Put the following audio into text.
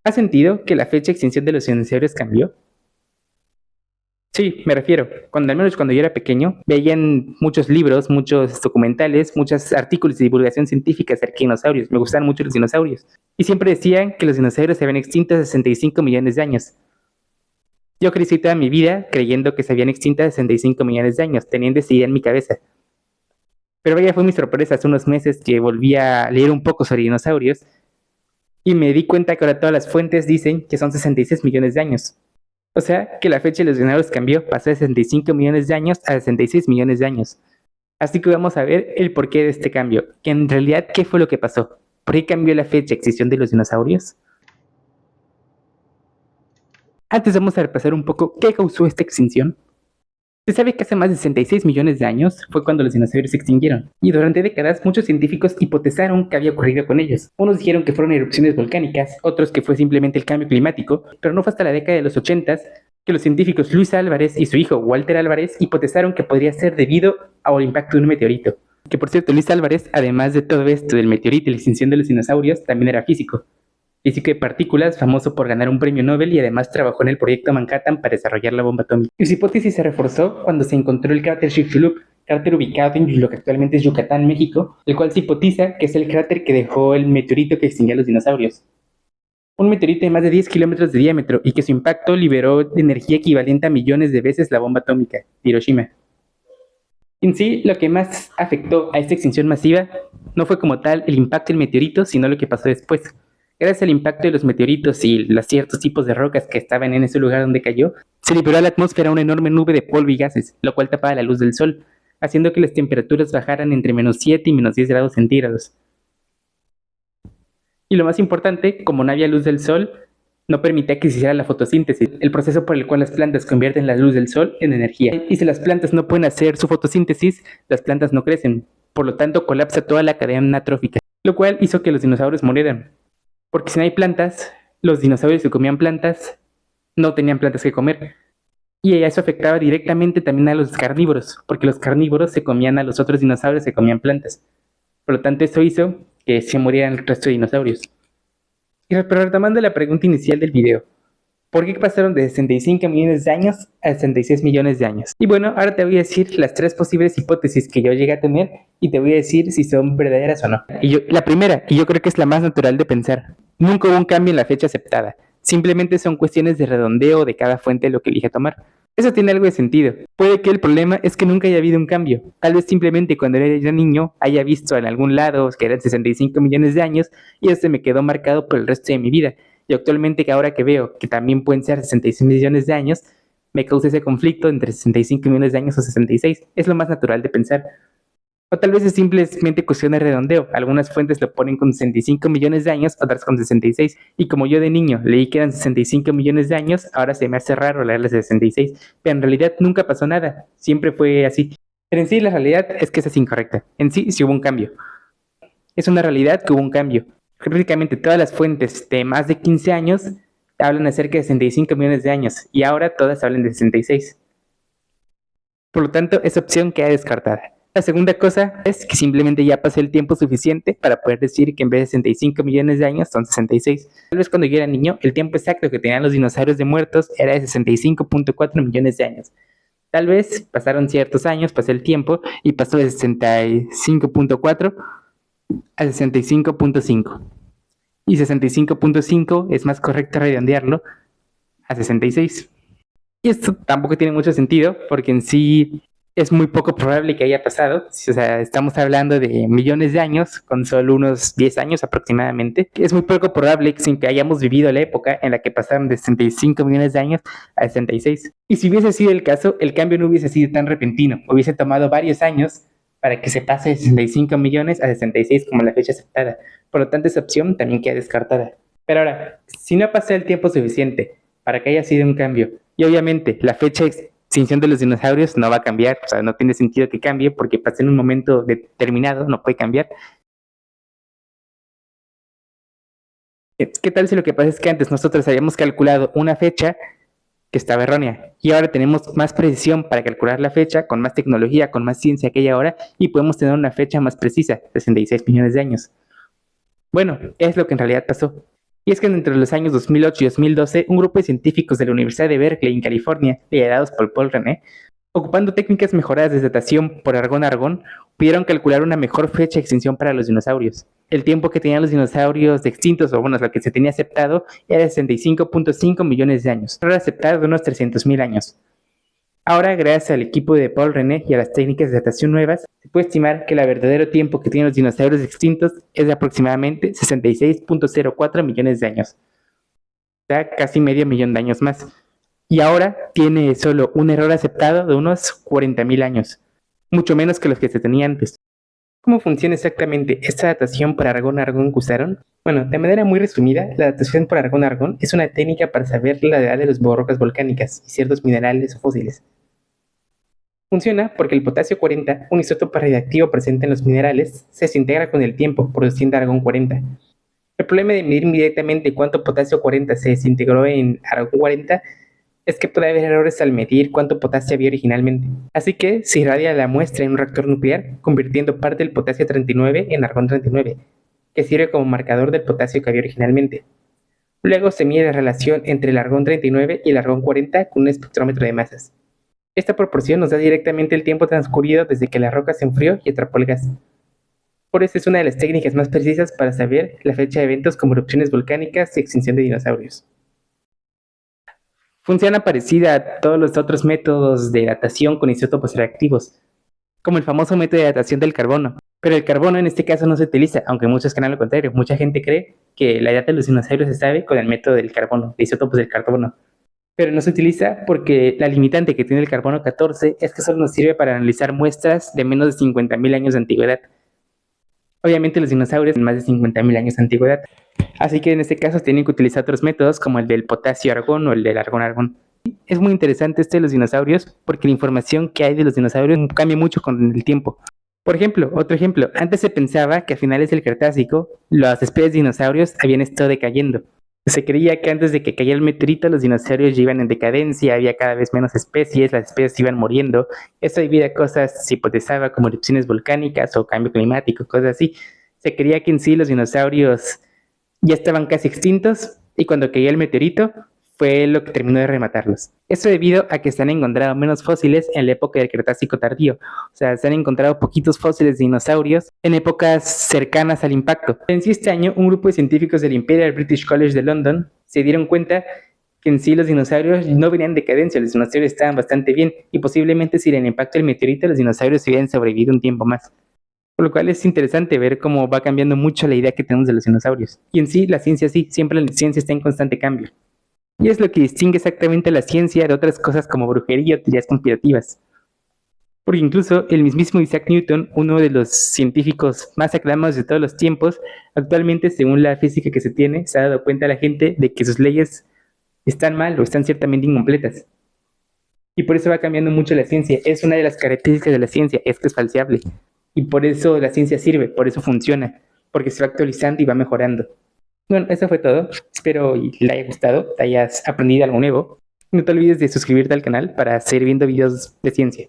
¿Has sentido que la fecha de extinción de los dinosaurios cambió? Sí, me refiero, al menos cuando yo era pequeño, veían muchos libros, muchos documentales, muchos artículos de divulgación científica acerca de dinosaurios. Me gustaban mucho los dinosaurios. Y siempre decían que los dinosaurios se habían extinto hace 65 millones de años. Yo crecí toda mi vida creyendo que se habían extinto hace 65 millones de años, teniendo esa idea en mi cabeza. Pero vaya, fue mi sorpresa hace unos meses que volví a leer un poco sobre dinosaurios y me di cuenta que ahora todas las fuentes dicen que son 66 millones de años. O sea, que la fecha de los dinosaurios cambió, pasó de 65 millones de años a 66 millones de años. Así que vamos a ver el porqué de este cambio, que en realidad, ¿qué fue lo que pasó? ¿Por qué cambió la fecha de extinción de los dinosaurios? Antes vamos a repasar un poco qué causó esta extinción. Se sabe que hace más de 66 millones de años fue cuando los dinosaurios se extinguieron, y durante décadas muchos científicos hipotezaron qué había ocurrido con ellos. Unos dijeron que fueron erupciones volcánicas, otros que fue simplemente el cambio climático, pero no fue hasta la década de los 80 que los científicos Luis Álvarez y su hijo Walter Álvarez hipotezaron que podría ser debido al impacto de un meteorito. Que por cierto, Luis Álvarez, además de todo esto del meteorito y la extinción de los dinosaurios, también era físico físico de partículas, famoso por ganar un premio Nobel y además trabajó en el proyecto Manhattan para desarrollar la bomba atómica. Y su hipótesis se reforzó cuando se encontró el cráter Chicxulub, cráter ubicado en lo que actualmente es Yucatán, México, el cual se hipotiza que es el cráter que dejó el meteorito que extinguió a los dinosaurios. Un meteorito de más de 10 kilómetros de diámetro y que su impacto liberó energía equivalente a millones de veces la bomba atómica, Hiroshima. En sí, lo que más afectó a esta extinción masiva no fue como tal el impacto del meteorito, sino lo que pasó después. Gracias al impacto de los meteoritos y los ciertos tipos de rocas que estaban en ese lugar donde cayó, se liberó a la atmósfera una enorme nube de polvo y gases, lo cual tapaba la luz del sol, haciendo que las temperaturas bajaran entre -7 y -10 grados centígrados. Y lo más importante, como no había luz del sol, no permitía que se hiciera la fotosíntesis, el proceso por el cual las plantas convierten la luz del sol en energía. Y si las plantas no pueden hacer su fotosíntesis, las plantas no crecen, por lo tanto colapsa toda la cadena trófica, lo cual hizo que los dinosaurios murieran. Porque si no hay plantas, los dinosaurios que comían plantas no tenían plantas que comer. Y eso afectaba directamente también a los carnívoros, porque los carnívoros se comían a los otros dinosaurios que comían plantas. Por lo tanto, eso hizo que se murieran el resto de dinosaurios. Pero retomando la pregunta inicial del video, ¿por qué pasaron de 65 millones de años a 66 millones de años? Y bueno, ahora te voy a decir las tres posibles hipótesis que yo llegué a tener y te voy a decir si son verdaderas o no. La primera, y yo creo que es la más natural de pensar, nunca hubo un cambio en la fecha aceptada. Simplemente son cuestiones de redondeo de cada fuente lo que elige tomar. Eso tiene algo de sentido. Puede que el problema es que nunca haya habido un cambio. Tal vez simplemente cuando era yo niño haya visto en algún lado que eran 65 millones de años y eso se me quedó marcado por el resto de mi vida. Y actualmente que ahora que veo que también pueden ser 66 millones de años, me causa ese conflicto entre 65 millones de años o 66. Es lo más natural de pensar. O tal vez es simplemente cuestión de redondeo. Algunas fuentes lo ponen con 65 millones de años, otras con 66. Y como yo de niño leí que eran 65 millones de años, ahora se me hace raro leerles 66. Pero en realidad nunca pasó nada. Siempre fue así. Pero en sí la realidad es que esa es incorrecta. En sí hubo un cambio. Es una realidad que hubo un cambio. Prácticamente todas las fuentes de más de 15 años hablan acerca de 65 millones de años. Y ahora todas hablan de 66. Por lo tanto, esa opción queda descartada. La segunda cosa es que simplemente ya pasó el tiempo suficiente para poder decir que en vez de 65 millones de años son 66. Tal vez cuando yo era niño, el tiempo exacto que tenían los dinosaurios de muertos era de 65.4 millones de años. Tal vez pasaron ciertos años, pasó el tiempo y pasó de 65.4 a 65.5. Y 65.5 es más correcto redondearlo a 66. Y esto tampoco tiene mucho sentido porque en sí es muy poco probable que haya pasado. O sea, estamos hablando de millones de años, con solo unos 10 años aproximadamente. Es muy poco probable sin que hayamos vivido la época en la que pasaron de 65 millones de años a 66. Y si hubiese sido el caso, el cambio no hubiese sido tan repentino. Hubiese tomado varios años para que se pase de 65 millones a 66 como la fecha aceptada. Por lo tanto, esa opción también queda descartada. Pero ahora, si no ha pasado el tiempo suficiente para que haya sido un cambio, y obviamente la fecha de extinción de los dinosaurios no va a cambiar, o sea, no tiene sentido que cambie porque pasó en un momento determinado, no puede cambiar. ¿Qué tal si lo que pasa es que antes nosotros habíamos calculado una fecha que estaba errónea y ahora tenemos más precisión para calcular la fecha, con más tecnología, con más ciencia que hay ahora y podemos tener una fecha más precisa, 66 millones de años? Bueno, es lo que en realidad pasó. Y es que entre los años 2008 y 2012, un grupo de científicos de la Universidad de Berkeley, en California, liderados por Paul René, ocupando técnicas mejoradas de datación por argón-argón, pudieron calcular una mejor fecha de extinción para los dinosaurios. El tiempo que tenían los dinosaurios de extintos, o bueno, lo que se tenía aceptado, era 65.5 millones de años, era aceptado de unos 300.000 años. Ahora, gracias al equipo de Paul René y a las técnicas de datación nuevas, se puede estimar que el verdadero tiempo que tienen los dinosaurios extintos es de aproximadamente 66.04 millones de años. O sea, casi medio millón de años más. Y ahora tiene solo un error aceptado de unos 40.000 años, mucho menos que los que se tenían antes. ¿Cómo funciona exactamente esta datación por argón-argón que usaron? Bueno, de manera muy resumida, la datación por argón-argón es una técnica para saber la edad de las rocas volcánicas y ciertos minerales o fósiles. Funciona porque el potasio 40, un isótopo radiactivo presente en los minerales, se desintegra con el tiempo, produciendo argón 40. El problema de medir directamente cuánto potasio 40 se desintegró en argón 40 es que puede haber errores al medir cuánto potasio había originalmente. Así que se irradia la muestra en un reactor nuclear, convirtiendo parte del potasio 39 en argón 39, que sirve como marcador del potasio que había originalmente. Luego se mide la relación entre el argón 39 y el argón 40 con un espectrómetro de masas. Esta proporción nos da directamente el tiempo transcurrido desde que la roca se enfrió y atrapó el gas. Por eso es una de las técnicas más precisas para saber la fecha de eventos como erupciones volcánicas y extinción de dinosaurios. Funciona parecida a todos los otros métodos de datación con isótopos reactivos, como el famoso método de datación del carbono. Pero el carbono en este caso no se utiliza, aunque muchos creen lo contrario. Mucha gente cree que la edad de los dinosaurios se sabe con el método del carbono, de isótopos del carbono. Pero no se utiliza porque la limitante que tiene el carbono 14 es que solo nos sirve para analizar muestras de menos de 50.000 años de antigüedad. Obviamente los dinosaurios tienen más de 50.000 años de antigüedad, así que en este caso tienen que utilizar otros métodos como el del potasio-argón o el del argón-argón. Es muy interesante de los dinosaurios porque la información que hay de los dinosaurios cambia mucho con el tiempo. Por ejemplo, otro ejemplo, antes se pensaba que a finales del Cretácico las especies de dinosaurios habían estado decayendo. Se creía que antes de que cayera el meteorito los dinosaurios ya iban en decadencia, había cada vez menos especies, las especies iban muriendo. Eso debido a cosas se hipotezaba como erupciones volcánicas o cambio climático, cosas así. Se creía que en sí los dinosaurios ya estaban casi extintos y cuando caía el meteorito fue lo que terminó de rematarlos. Eso debido a que se han encontrado menos fósiles en la época del Cretácico tardío. O sea, se han encontrado poquitos fósiles de dinosaurios en épocas cercanas al impacto. En sí este año, un grupo de científicos del Imperial British College de London se dieron cuenta que en sí los dinosaurios no venían en decadencia, los dinosaurios estaban bastante bien y posiblemente sin el impacto del meteorito los dinosaurios hubieran sobrevivido un tiempo más. Por lo cual es interesante ver cómo va cambiando mucho la idea que tenemos de los dinosaurios. Y en sí, la ciencia sí, siempre la ciencia está en constante cambio. Y es lo que distingue exactamente la ciencia de otras cosas como brujería o teorías conspirativas. Porque incluso el mismísimo Isaac Newton, uno de los científicos más aclamados de todos los tiempos, actualmente, según la física que se tiene, se ha dado cuenta a la gente de que sus leyes están mal o están ciertamente incompletas. Y por eso va cambiando mucho la ciencia. Es una de las características de la ciencia, es que es falseable. Y por eso la ciencia sirve, por eso funciona, porque se va actualizando y va mejorando. Bueno, eso fue todo. Espero y le haya gustado, te hayas aprendido algo nuevo. No te olvides de suscribirte al canal para seguir viendo videos de ciencia.